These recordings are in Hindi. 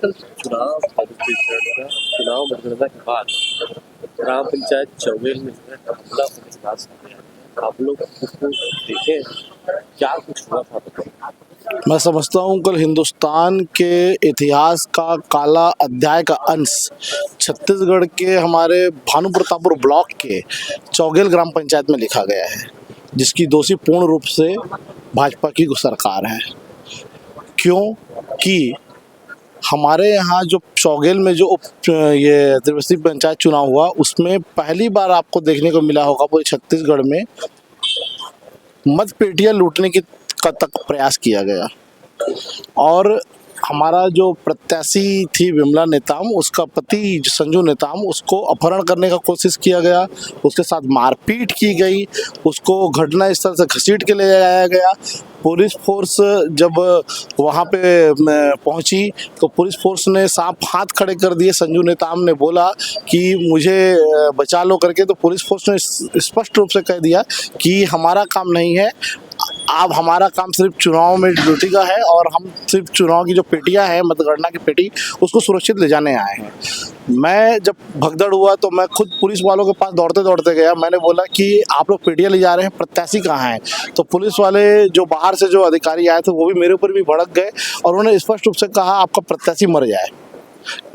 कल चुनाव चुनाव मतगणना के बाद ग्राम पंचायत चौबेल में जो है हमला होने के बाद सामने आया। आप लोग उसको देखे, क्या कुछ हुआ था बताइए। मैं समझता हूँ कल हिंदुस्तान के इतिहास का काला अध्याय का अंश छत्तीसगढ़ के हमारे भानु प्रतापपुर ब्लॉक के चौगेल ग्राम पंचायत में लिखा गया है, जिसकी दोषी पूर्ण रूप से भाजपा की सरकार है। क्यों कि हमारे यहाँ जो चौगेल में जो ये त्रिस्तरीय पंचायत चुनाव हुआ, उसमें पहली बार आपको देखने को मिला होगा पूरे छत्तीसगढ़ में मत पेटियां लूटने की का तक प्रयास किया गया। और हमारा जो प्रत्याशी थी विमला नेताम, उसका पति संजू नेताम, उसको अपहरण करने का कोशिश किया गया, उसके साथ मारपीट की गई, उसको घटनास्थल से घसीट के ले जाया गया। पुलिस फोर्स जब वहाँ पे पहुँची तो पुलिस फोर्स ने साफ हाथ खड़े कर दिए। संजू नेताम ने बोला कि मुझे बचा लो करके, तो पुलिस फोर्स ने स्पष्ट रूप से कह दिया कि हमारा काम नहीं है, अब हमारा काम सिर्फ चुनाव में ड्यूटी का है और हम सिर्फ चुनाव की जो पेटियां हैं, मतगणना की पेटी, उसको सुरक्षित ले जाने आए हैं। मैं जब भगदड़ हुआ तो मैं खुद पुलिस वालों के पास दौड़ते दौड़ते गया। मैंने बोला कि आप लोग पेटियां ले जा रहे हैं, प्रत्याशी कहाँ हैं? तो पुलिस वाले जो बाहर से जो अधिकारी आए थे वो भी मेरे ऊपर भी भड़क गए और उन्होंने स्पष्ट रूप से कहा आपका प्रत्याशी मर जाए।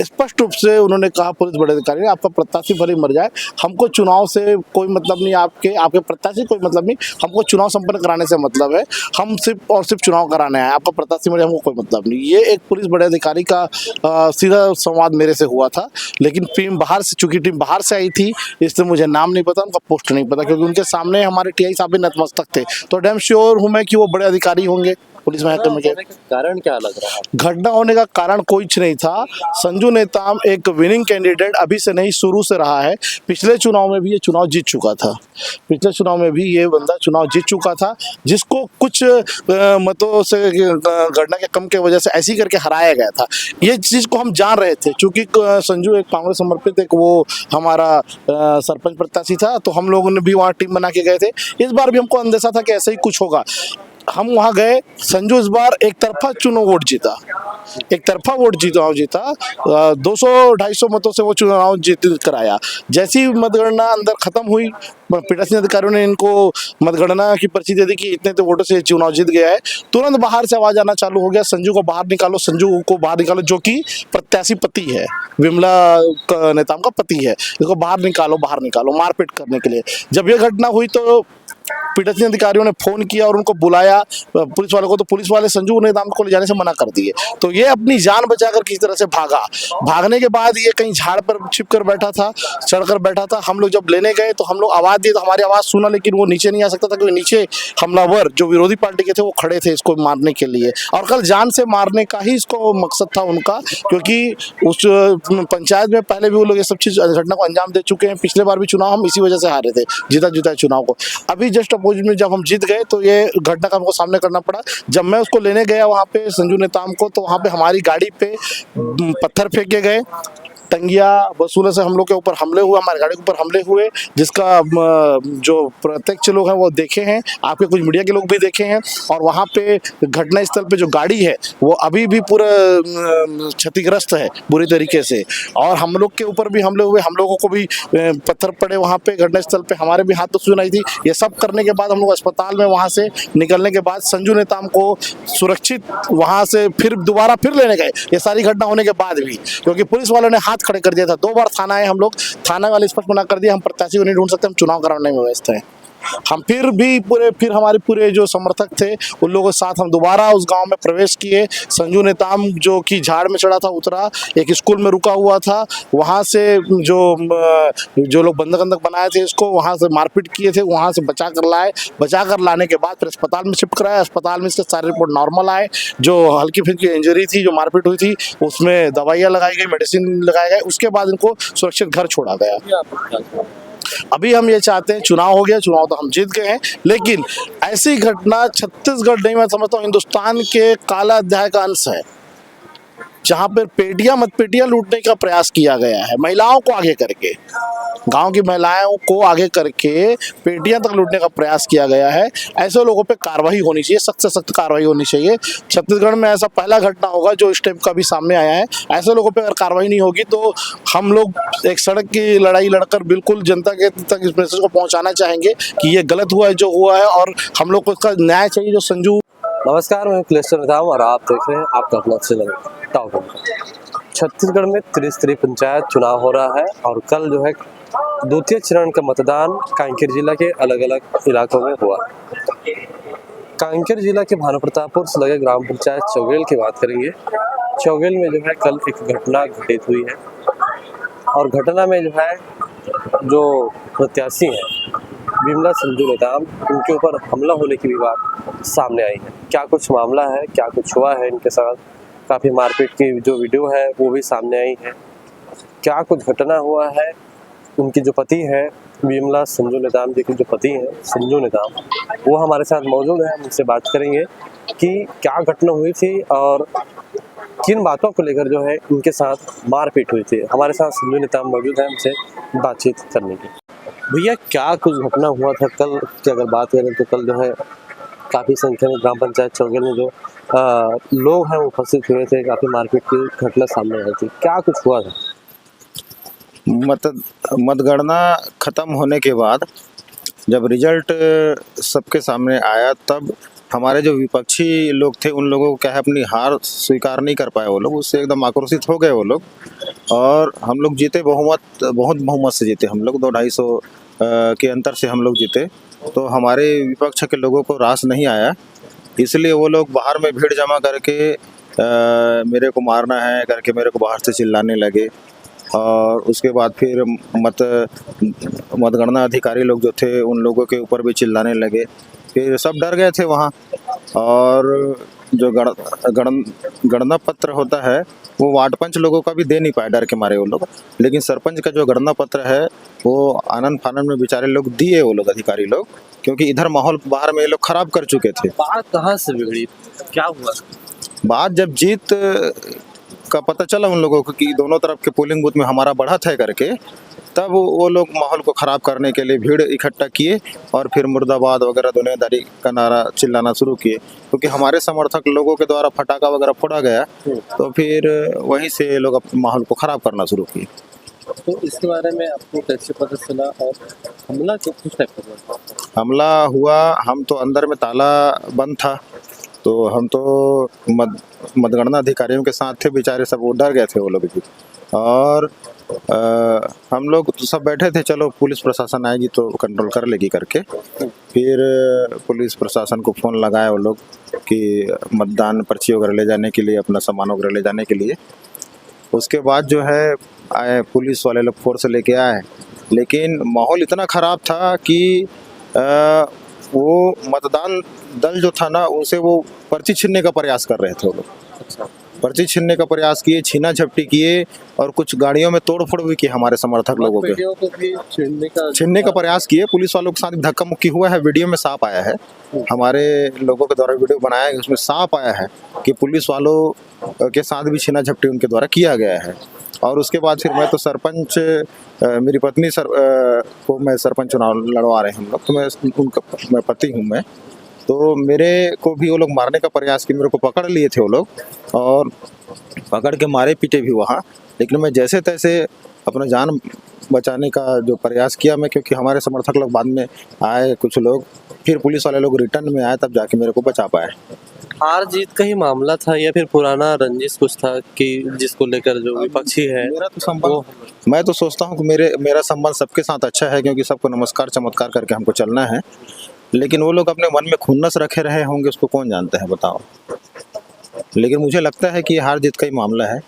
स्पष्ट रूप से उन्होंने कहा पुलिस बड़े अधिकारी ने, आपका प्रत्याशी भले मर जाए, हमको चुनाव से कोई मतलब नहीं, आपके प्रत्याशी कोई मतलब नहीं, हमको चुनाव संपन्न कराने से मतलब है, हम सिर्फ और सिर्फ चुनाव कराने आए, आपका प्रत्याशी मर जाए हमको कोई मतलब नहीं। ये एक पुलिस बड़े अधिकारी का सीधा संवाद मेरे से हुआ था। लेकिन टीम बाहर से, चूंकि टीम बाहर से आई थी, इसलिए मुझे नाम नहीं पता, उनका पोस्ट नहीं पता, क्योंकि उनके सामने हमारे टीआई साहब भी नतमस्तक थे, तो डैम श्योर हूँ मैं कि वो बड़े अधिकारी होंगे पुलिस महकमे के। कारण क्या लग रहा है? घटना होने का कारण कुछ नहीं था। संजू नेताम एक विनिंग कैंडिडेट अभी से नहीं, शुरू से रहा है। पिछले चुनाव में भी ये चुनाव जीत चुका था, पिछले चुनाव में भी ये बंदा चुनाव जीत चुका था, जिसको कुछ मतों से, गणना के कम के वजह से ऐसी करके हराया गया था। ये चीज़ को हम जान रहे थे, क्योंकि संजू एक कांग्रेस समर्पित एक वो हमारा सरपंच प्रत्याशी था, तो हम लोगों ने भी वहाँ टीम बना के गए थे। इस बार भी हमको अंदेशा था कि ऐसा ही कुछ होगा। हम वहाँ गए, संजू इस बार एक तरफा चुनाव वोट जीता, एक तरफा वोट जीता 200-250 मतों से वो चुनाव जीत कराया। जैसी मतगणना अंदर खत्म हुई, पीठासीन अधिकारियों ने इनको मतगणना की पर्ची दे दी कि इतने तो वोटों से चुनाव जीत गया है। तुरंत बाहर से आवाज आना चालू हो गया, संजू को बाहर निकालो, संजू को बाहर निकालो, जो कि प्रत्याशी पति है, विमला नेताम का पति है, इसको बाहर निकालो मारपीट करने के लिए। जब ये घटना हुई तो पीठासीन अधिकारियों ने फोन किया और उनको बुलाया पुलिस वालों को, तो पुलिस वाले संजू नेताम को ले जाने से मना कर दिए। तो ये अपनी जान बचाकर किसी तरह से भागा। भागने के बाद ये कहीं झाड़ पर छिप कर बैठा था, चढ़कर बैठा था। हम लोग जब लेने गए तो हम लोग आवाज दिए तो हमारी आवाज सुना, लेकिन वो नीचे नहीं आ सकता था, क्योंकि नीचे हमलावर जो विरोधी पार्टी के थे वो खड़े थे इसको मारने के लिए, और कल जान से मारने का ही इसको मकसद था उनका, क्योंकि उस पंचायत में पहले भी वो लोग ये सब चीज घटना को अंजाम दे चुके हैं। पिछले बार भी चुनाव हम इसी वजह से हारे थे, जीता चुनाव को। अभी जस्ट अपोजिट में जब हम जीत गए तो ये घटना का हमको सामने करना पड़ा। जब मैं उसको लेने गया वहाँ पे संजू नेताम को, तो वहाँ पे हमारी गाड़ी पे पत्थर फेंके गए, टंगिया वसूले से हम लोग के ऊपर हमले हुए, हमारी गाड़ी के ऊपर हमले हुए, जिसका जो प्रत्यक्ष लोग हैं वो देखे हैं, आपके कुछ मीडिया के लोग भी देखे हैं। और वहाँ पे घटनास्थल पे जो गाड़ी है वो अभी भी पूरा क्षतिग्रस्त है बुरी तरीके से, और हम लोग के ऊपर भी हमले हुए, हम लोगों को भी पत्थर पड़े वहाँ पे घटनास्थल पे, हमारे भी हाथ तो सुनाई थी। ये सब करने के बाद हम लोग अस्पताल में वहाँ से निकलने के बाद संजू नेताम को सुरक्षित वहाँ से फिर दोबारा लेने गए, ये सारी घटना होने के बाद भी, क्योंकि पुलिस वालों ने हाथ खड़े कर दिया था। 2 बार थाना आए हम लोग, थाना वाले स्पष्ट मना कर दिया हम प्रत्याशी को नहीं ढूंढ सकते, हम चुनाव कराने में व्यस्त हैं। हम फिर हमारे पूरे जो समर्थक थे उन लोगों के साथ हम दोबारा उस गांव में प्रवेश किए। संजू नेताम जो कि झाड़ में चढ़ा था उतरा, एक स्कूल में रुका हुआ था, वहां से जो लोग बंधक बनाए थे इसको वहां से मारपीट किए थे, वहां से बचा कर लाने के बाद फिर अस्पताल में शिफ्ट कराया। अस्पताल में इसके सारे रिपोर्ट नॉर्मल आए। जो हल्की फुल्की इंजरी थी, जो मारपीट हुई थी, उसमें दवाइयाँ लगाई गई, मेडिसिन लगाए गए, उसके बाद इनको सुरक्षित घर छोड़ा गया। अभी हम ये चाहते हैं, चुनाव हो गया, चुनाव तो हम जीत गए हैं, लेकिन ऐसी घटना छत्तीसगढ़ नहीं, मैं समझता हूँ हिंदुस्तान के काला अध्याय का अंश है। जहाँ पर पेटियां मत पेटियां लूटने का प्रयास किया गया है, महिलाओं को आगे करके, गांव की महिलाओं को आगे करके पेटियां तक लूटने का प्रयास किया गया है। ऐसे लोगों पे कार्रवाई होनी चाहिए, सख्त से सख्त कार्रवाई होनी चाहिए। छत्तीसगढ़ में ऐसा पहला घटना होगा जो इस टाइप का भी सामने आया है। ऐसे लोगों पे अगर कार्रवाई नहीं होगी तो हम लोग एक सड़क की लड़ाई लड़कर बिल्कुल जनता के तक इस मैसेज को पहुंचाना चाहेंगे कि ये गलत हुआ है जो हुआ है, और हम लोग को इसका न्याय चाहिए। जो संजू नमस्कार, मैं क्लेस्टर निताम और आप देख रहे हैं आपका अपना चैनल टॉप। छत्तीसगढ़ में त्रिस्तरीय पंचायत चुनाव हो रहा है और कल जो है द्वितीय चरण का मतदान कांकेर जिला के अलग अलग इलाकों में हुआ। कांकेर जिला के भानुप्रतापपुर से लगे ग्राम पंचायत चौगेल की बात करेंगे। चौगेल में जो है कल एक घटना घटित हुई है और घटना में जो है जो प्रत्याशी हैं विमला संजू नेताम, उनके ऊपर हमला होने की भी बात सामने आई है। क्या कुछ मामला है, क्या कुछ हुआ है इनके साथ, काफ़ी मारपीट की जो वीडियो है वो भी सामने आई है। क्या कुछ घटना हुआ है, उनकी जो पति है विमला संजू नेताम जी के जो पति हैं संजू नेताम, वो हमारे साथ मौजूद हैं। हम उनसे बात करेंगे कि क्या घटना हुई थी और किन बातों को लेकर जो है उनके साथ मारपीट हुई थी। हमारे साथ संजू नेताम मौजूद हैं, हमसे बातचीत करने की। भैया, क्या कुछ घटना हुआ था कल की अगर बात करें तो कल जो है काफ़ी संख्या में ग्राम पंचायत चौगेल में जो लोग हैं वो उपस्थित हुए थे, काफ़ी मारपीट की घटना सामने आई थी। क्या कुछ हुआ था? मतगणना खत्म होने के बाद जब रिजल्ट सबके सामने आया तब हमारे जो विपक्षी लोग थे उन लोगों को क्या है अपनी हार स्वीकार नहीं कर पाए। वो लोग उससे एकदम आक्रोशित हो गए वो लोग, और हम लोग जीते बहुत बहुमत से जीते। हम लोग 200-250 के अंतर से हम लोग जीते। तो हमारे विपक्ष के लोगों को रास नहीं आया, इसलिए वो लोग बाहर में भीड़ जमा करके मेरे को मारना है करके मेरे को बाहर से चिल्लाने लगे। और उसके बाद फिर मतगणना अधिकारी लोग जो थे उन लोगों के ऊपर भी चिल्लाने लगे। फिर सब डर गए थे वहाँ, और जो गणना पत्र होता है वो वार्ड पंच लोगों का भी दे नहीं पाए, डर के मारे वो लोग। लेकिन सरपंच का जो गणना पत्र है वो आनंद फानंद में बेचारे लोग दिए वो लोग अधिकारी लोग, क्योंकि इधर माहौल बाहर में ये लोग खराब कर चुके थे। बात कहाँ से बिगड़ी, क्या हुआ? बात जब जीत का पता चला उन लोगों को कि दोनों तरफ के पोलिंग बूथ में हमारा बढ़त है करके, तब वो लोग माहौल को ख़राब करने के लिए भीड़ इकट्ठा किए और फिर मुर्दाबाद वगैरह दुनियादारी का नारा चिल्लाना शुरू किए। क्योंकि हमारे समर्थक लोगों के द्वारा फटाका वगैरह फोड़ा गया, तो फिर वहीं से ये लोग माहौल को ख़राब करना शुरू किए। तो इसके बारे में आपको कैसे पता चला और हमला किस टाइप का हुआ? हमला हुआ, हम तो अंदर में ताला बंद था, तो हम तो मतगणना अधिकारियों के साथ थे, बेचारे सब वो डर गए थे वो लोग भी। और हम लोग तो सब बैठे थे, चलो पुलिस प्रशासन आएगी तो कंट्रोल कर लेगी करके। फिर पुलिस प्रशासन को फ़ोन लगाया वो लोग कि मतदान पर्ची वगैरह ले जाने के लिए, अपना सामान वगैरह ले जाने के लिए। उसके बाद जो है आए पुलिस वाले लोग, फोर्स लेके आए, लेकिन माहौल इतना ख़राब था कि वो मतदान दल जो था ना उनसे वो पर्ची छीनने का प्रयास कर रहे थे वो लोग। अच्छा, पर्ची छीनने का प्रयास किए, छीना झपटी किए, और कुछ गाड़ियों में तोड़ फोड़ भी किए हमारे समर्थक लोगों के। वीडियो को भी छीनने का प्रयास किए, पुलिस वालों के साथ धक्का मुक्की हुआ है। वीडियो में साफ आया है, हमारे लोगों के द्वारा वीडियो बनाया है, उसमें साफ आया है कि पुलिस वालों के साथ भी छीना झपटी उनके द्वारा किया गया है। और उसके बाद फिर मैं तो सरपंच, मेरी पत्नी को मैं सरपंच चुनाव लड़वा रहे हैं हम लोग, तो मैं पति हूँ मैं, तो मेरे को भी वो लोग मारने का प्रयास किए। मेरे को पकड़ लिए थे वो लोग और पकड़ के मारे पीटे भी वहाँ, लेकिन मैं जैसे तैसे अपना जान बचाने का जो प्रयास किया मैं, क्योंकि हमारे समर्थक लोग बाद में आए कुछ लोग, फिर पुलिस वाले लोग रिटर्न में आए, तब जाके मेरे को बचा पाए। हार जीत का ही मामला था या फिर पुराना रंजिश कुछ था कि जिसको लेकर जो विपक्षी है? मेरा तो संबंध, मैं तो सोचता हूँ कि मेरा संबंध सबके साथ अच्छा है, क्योंकि सबको नमस्कार चमत्कार करके हमको चलना है। लेकिन वो लोग अपने मन में खुन्नस रखे रहे होंगे, उसको कौन जानता है, बताओ। लेकिन मुझे लगता है कि हार जीत का ही मामला है।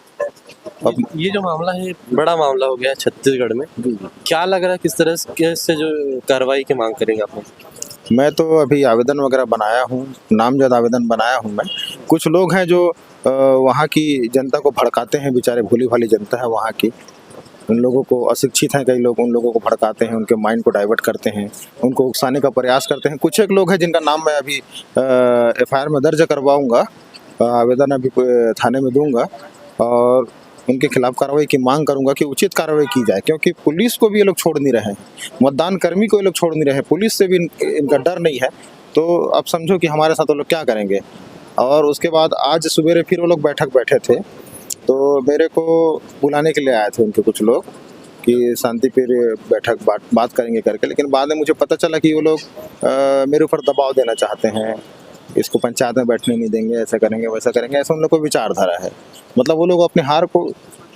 अब ये जो मामला है बड़ा मामला हो गया छत्तीसगढ़ में, क्या लग रहा है किस तरह से जो कार्रवाई की मांग करेंगे आप? मैं तो अभी आवेदन वगैरह बनाया हूँ, नामजद आवेदन बनाया हूँ मैं। कुछ लोग हैं जो वहाँ की जनता को भड़काते हैं, बेचारे भोली भाली जनता है वहाँ की, उन लोगों को, अशिक्षित हैं कई लोग, उन लोगों को भड़काते हैं, उनके माइंड को डाइवर्ट करते हैं, उनको उकसाने का प्रयास करते हैं। कुछ एक लोग हैं जिनका नाम मैं अभी FIR में दर्ज करवाऊँगा, आवेदन अभी थाने में दूंगा, और उनके खिलाफ कार्रवाई की मांग करूंगा कि उचित कार्रवाई की जाए, क्योंकि पुलिस को भी ये लोग छोड़ नहीं रहे हैं, मतदान कर्मी को ये लोग छोड़ नहीं रहे हैं, पुलिस से भी इनका डर नहीं है। तो अब समझो कि हमारे साथ वो लोग क्या करेंगे। और उसके बाद आज सवेरे फिर वो लोग बैठक बैठे थे, तो मेरे को बुलाने के लिए आए थे उनके कुछ लोग कि शांति फिर बैठक बात करेंगे करके, लेकिन बाद में मुझे पता चला कि वो लोग मेरे ऊपर दबाव देना चाहते हैं, इसको पंचायत में बैठने नहीं देंगे, ऐसा करेंगे वैसा करेंगे, ऐसा उन लोग को विचारधारा है। मतलब वो लोग अपने हार को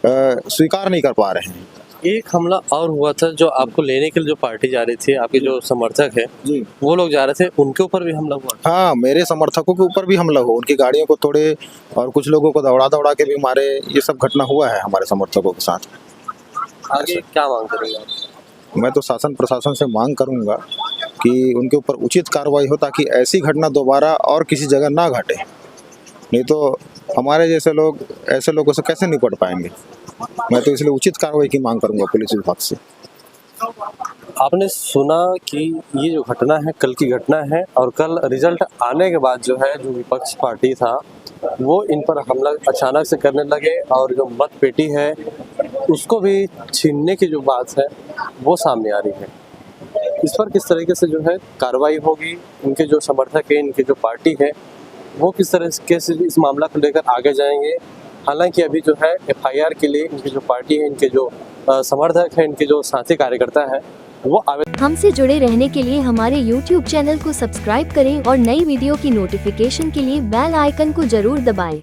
स्वीकार नहीं कर पा रहे हैं। एक हमला और हुआ था, जो आपको लेने के लिए जो पार्टी जा रही थी, आपके जो समर्थक है जी वो लोग जा रहे थे, उनके ऊपर भी हमला हुआ। हाँ, मेरे समर्थकों के ऊपर भी हमला हुआ, उनकी गाड़ियों को तोड़े और कुछ लोगों को दौड़ा दौड़ा के भी मारे। ये सब घटना हुआ है हमारे समर्थकों के साथ। आगे क्या मांग करेंगे आप? मैं तो शासन प्रशासन से मांग करूंगा कि उनके ऊपर उचित कार्रवाई हो, ताकि ऐसी घटना दोबारा और किसी जगह ना घटे। नहीं तो हमारे जैसे लोग ऐसे लोगों से कैसे निपट पाएंगे। मैं तो इसलिए उचित कार्रवाई की मांग करूंगा पुलिस विभाग से। आपने सुना कि ये जो घटना है कल की घटना है, और कल रिजल्ट आने के बाद जो है, जो विपक्ष पार्टी था वो इन पर हमला अचानक से करने लगे, और जो मत पेटी है उसको भी छीनने की जो बात है वो सामने आ रही है। इस पर किस तरीके से जो है कार्रवाई होगी, इनके जो समर्थक है, इनकी जो पार्टी है, वो किस तरह से इस मामला को लेकर आगे जाएंगे। हालांकि अभी जो है FIR के लिए इनकी जो पार्टी है, इनके जो समर्थक है, इनके जो साथी कार्यकर्ता है, वो हमसे जुड़े रहने के लिए हमारे YouTube चैनल को सब्सक्राइब करें और नई वीडियो की नोटिफिकेशन के लिए बेल आइकन को जरूर दबाएं।